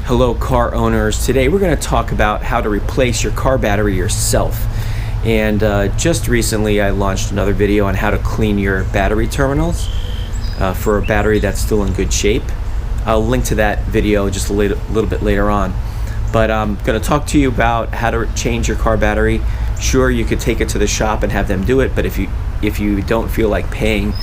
Hello car owners. Today we're going to talk about how to replace your car battery yourself. And just recently I launched another video on how to clean your battery terminals for a battery that's still in good shape. I'll link to that video just a little bit later on. But I'm going to talk to you about how to change your car battery. Sure, you could take it to the shop and have them do it, but if you don't feel like paying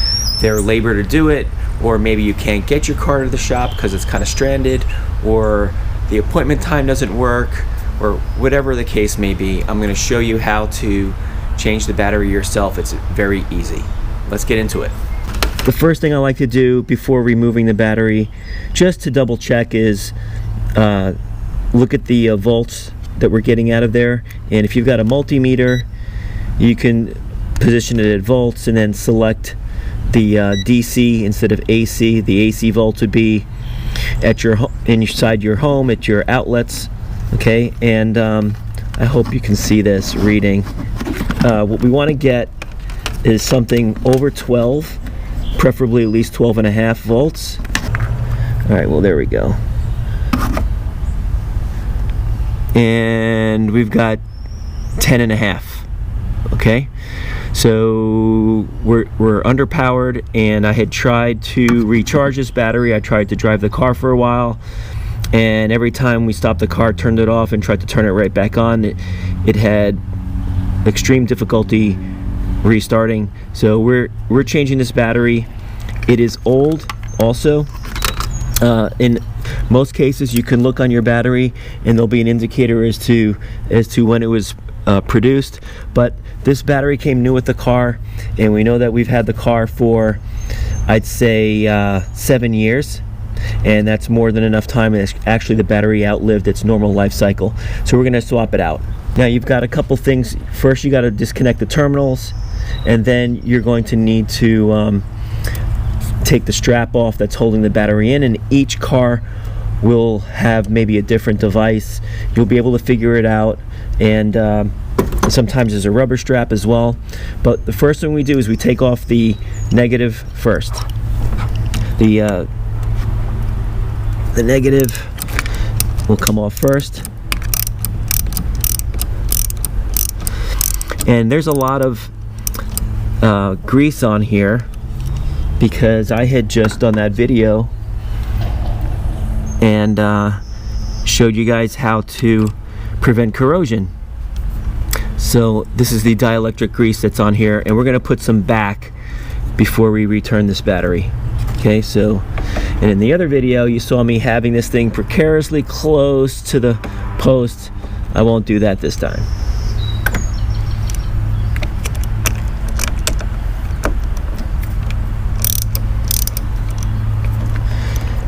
their labor to do it, or maybe you can't get your car to the shop because it's kind of stranded, or the appointment time doesn't work, or whatever the case may be, I'm going to show you how to change the battery yourself. It's very easy. Let's get into it. The first thing I like to do before removing the battery, just to double check, is look at the volts that we're getting out of there. And if you've got a multimeter, you can position it at volts and then select the DC instead of AC. The AC volts would be at inside your home at your outlets. Okay, and I hope you can see this reading. What we want to get is something over 12, preferably at least 12.5 volts. All right, well, there we go. And we've got 10.5. Okay, so we're underpowered, and I had tried to recharge this battery. I tried to drive the car for a while, and every time we stopped the car, turned it off, and tried to turn it right back on, it had extreme difficulty restarting. So we're changing this battery. It is old also. In most cases, you can look on your battery and there'll be an indicator as to when it was produced, but this battery came new with the car, and we know that we've had the car for, I'd say, 7 years, and that's more than enough time. Actually, the battery outlived its normal life cycle, so we're going to swap it out. Now, you've got a couple things. First, you got to disconnect the terminals, and then you're going to need to take the strap off that's holding the battery in, and each car will have maybe a different device. You'll be able to figure it out, and sometimes there's a rubber strap as well. But the first thing we do is we take off the negative first. The negative will come off first, and there's a lot of grease on here because I had just done that video and showed you guys how to prevent corrosion. So this is the dielectric grease that's on here, and we're going to put some back before we return this battery. Okay, so, and in the other video you saw me having this thing precariously close to the post. I won't do that this time.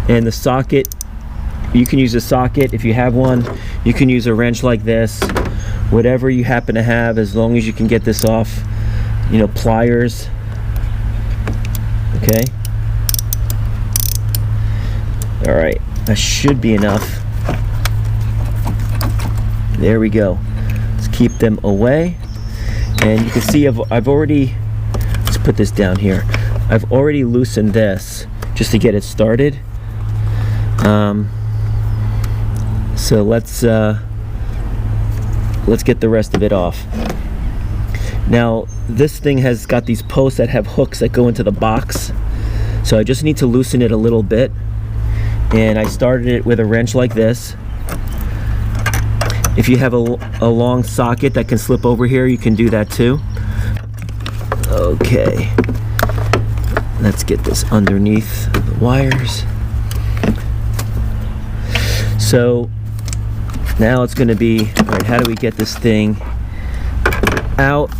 And the socket, you can use a socket if you have one. You can use a wrench like this, whatever you happen to have, as long as you can get this off. You know, pliers. Okay. All right, that should be enough. There we go. Let's keep them away. And you can see I've already, let's put this down here. I've already loosened this just to get it started. So let's get the rest of it off. Now, this thing has got these posts that have hooks that go into the box, so I just need to loosen it a little bit, and I started it with a wrench like this. If you have a long socket that can slip over here, you can do that too. Okay, let's get this underneath the wires. So now it's going to be, all right, how do we get this thing out?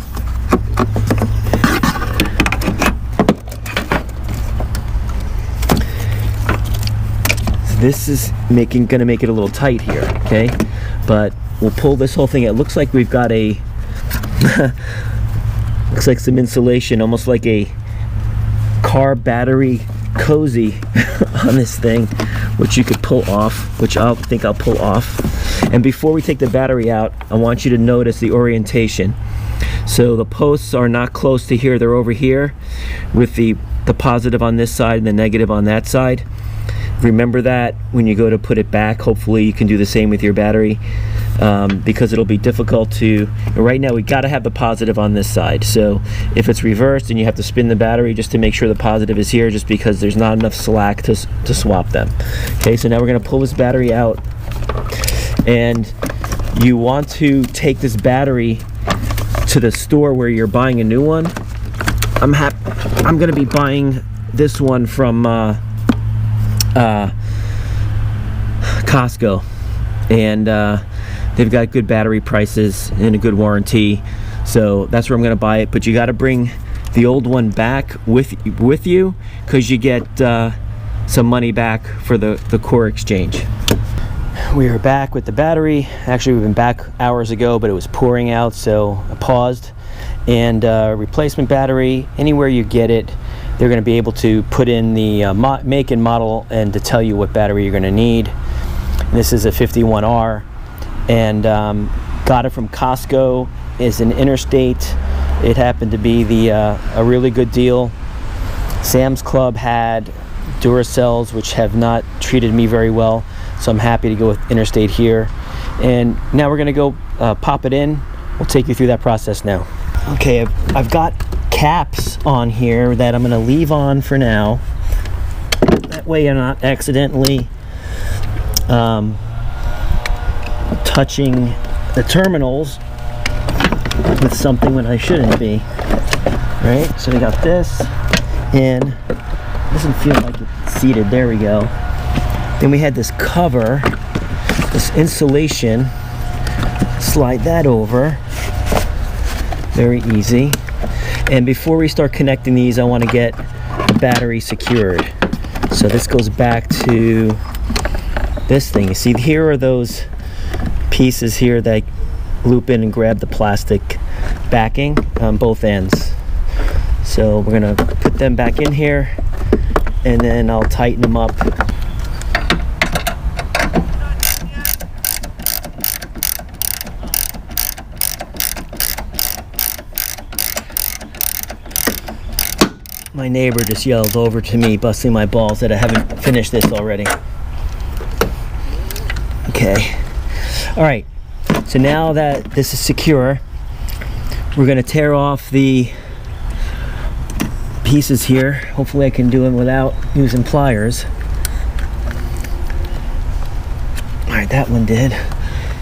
This is going to make it a little tight here, okay? But we'll pull this whole thing. It looks like we've got a, looks like some insulation, almost like a car battery cozy on this thing, which you could pull off, which I'll pull off. And before we take the battery out, I want you to notice the orientation. So the posts are not close to here, they're over here, with the positive on this side and the negative on that side. remember that when you go to put it back. Hopefully you can do the same with your battery, because it'll be difficult to, right now we got to have the positive on this side. So if it's reversed and you have to spin the battery just to make sure the positive is here, just because there's not enough slack to swap them. Okay, so now we're going to pull this battery out, and you want to take this battery to the store where you're buying a new one. I'm going to be buying this one from Costco, and they've got good battery prices and a good warranty, so that's where I'm going to buy it. But you got to bring the old one back with you, because you get some money back for the core exchange. We are back with the battery. Actually, we've been back hours ago, but it was pouring out, so I paused. And replacement battery, anywhere you get it, they're going to be able to put in the make and model and to tell you what battery you're going to need. And this is a 51R, and got it from Costco. It's an Interstate. It happened to be a really good deal. Sam's Club had Duracells, which have not treated me very well, so I'm happy to go with Interstate here. And now we're going to go pop it in. We'll take you through that process now. Okay, I've got caps on here that I'm going to leave on for now. That way I'm not accidentally touching the terminals with something when I shouldn't be. Right, so we got this, and it doesn't feel like it's seated. There we go. Then we had this cover, this insulation. Slide that over. Very easy. And before we start connecting these, I want to get the battery secured. So this goes back to this thing. You see, here are those pieces here that loop in and grab the plastic backing on both ends. So we're going to put them back in here, and then I'll tighten them up. My neighbor just yelled over to me, busting my balls, that I haven't finished this already. Okay. All right. So now that this is secure, we're going to tear off the pieces here. Hopefully I can do them without using pliers. All right, that one did.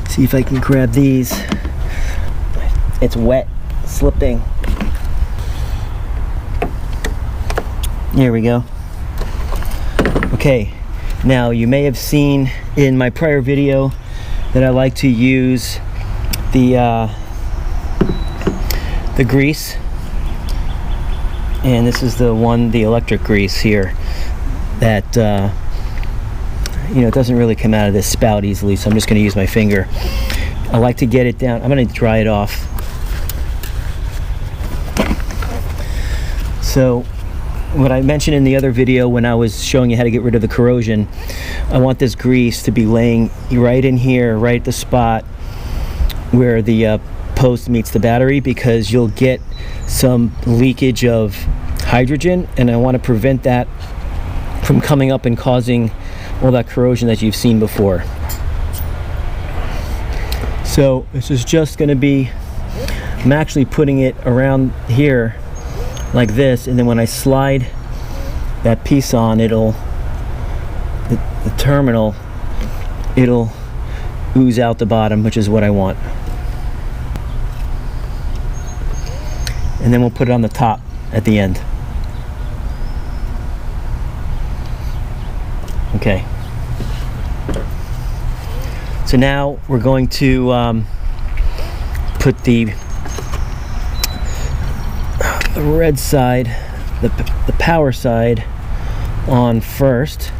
See if I can grab these. It's wet, slipping. There we go. Okay, now you may have seen in my prior video that I like to use the grease, and this is the electric grease here that it doesn't really come out of this spout easily, so I'm just going to use my finger. I like to get it down. I'm going to dry it off. So what I mentioned in the other video when I was showing you how to get rid of the corrosion, I want this grease to be laying right in here, right at the spot where the post meets the battery, because you'll get some leakage of hydrogen, and I want to prevent that from coming up and causing all that corrosion that you've seen before. So this is just going to be, I'm actually putting it around here like this, and then when I slide that piece on, the terminal, it'll ooze out the bottom, which is what I want. And then we'll put it on the top at the end. Okay. So now we're going to put the red side, the power side, on first.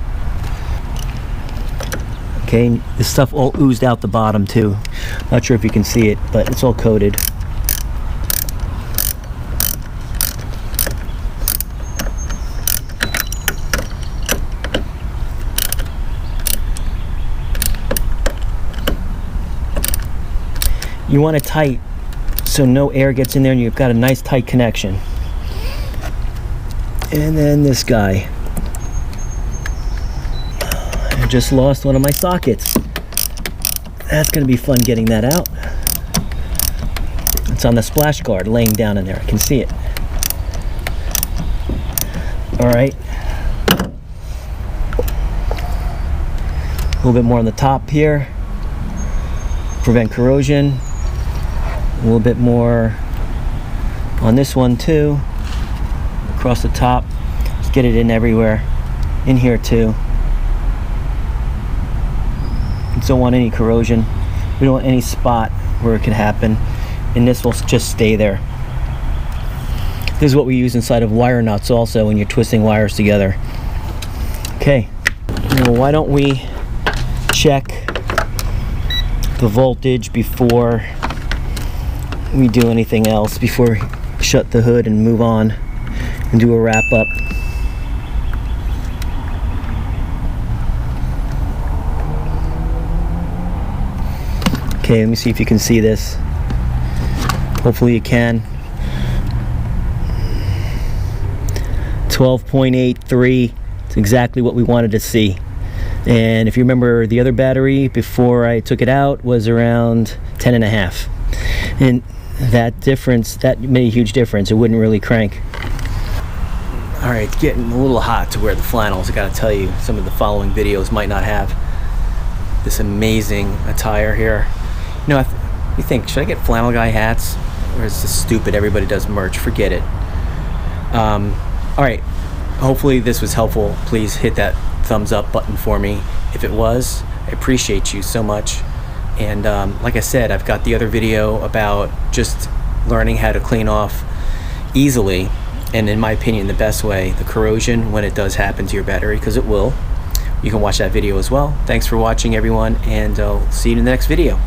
Okay, this stuff all oozed out the bottom too. Not sure if you can see it, but it's all coated. You want it tight so no air gets in there and you've got a nice tight connection. And then this guy. just lost one of my sockets. That's gonna be fun getting that out. It's on the splash guard laying down in there. I can see it. All right. A little bit more on the top here. Prevent corrosion. A little bit more on this one too. Across the top. Just get it in everywhere. In here too. We don't want any corrosion. We don't want any spot where it could happen. And this will just stay there. This is what we use inside of wire nuts also when you're twisting wires together. Okay. Now why don't we check the voltage before we do anything else, before we shut the hood and move on and do a wrap up. Okay, let me see if you can see this. Hopefully you can. 12.83. It's exactly what we wanted to see. And if you remember, the other battery before I took it out was around 10.5. And that difference, that made a huge difference. It wouldn't really crank. All right, it's getting a little hot to wear the flannels. I gotta tell you, some of the following videos might not have this amazing attire here. You know, you think, should I get flannel guy hats? Or is this stupid? Everybody does merch. Forget it. All right. Hopefully this was helpful. Please hit that thumbs up button for me. If it was, I appreciate you so much. And like I said, I've got the other video about just learning how to clean off easily, and in my opinion, the best way, the corrosion when it does happen to your battery, because it will. You can watch that video as well. Thanks for watching, everyone, and I'll see you in the next video.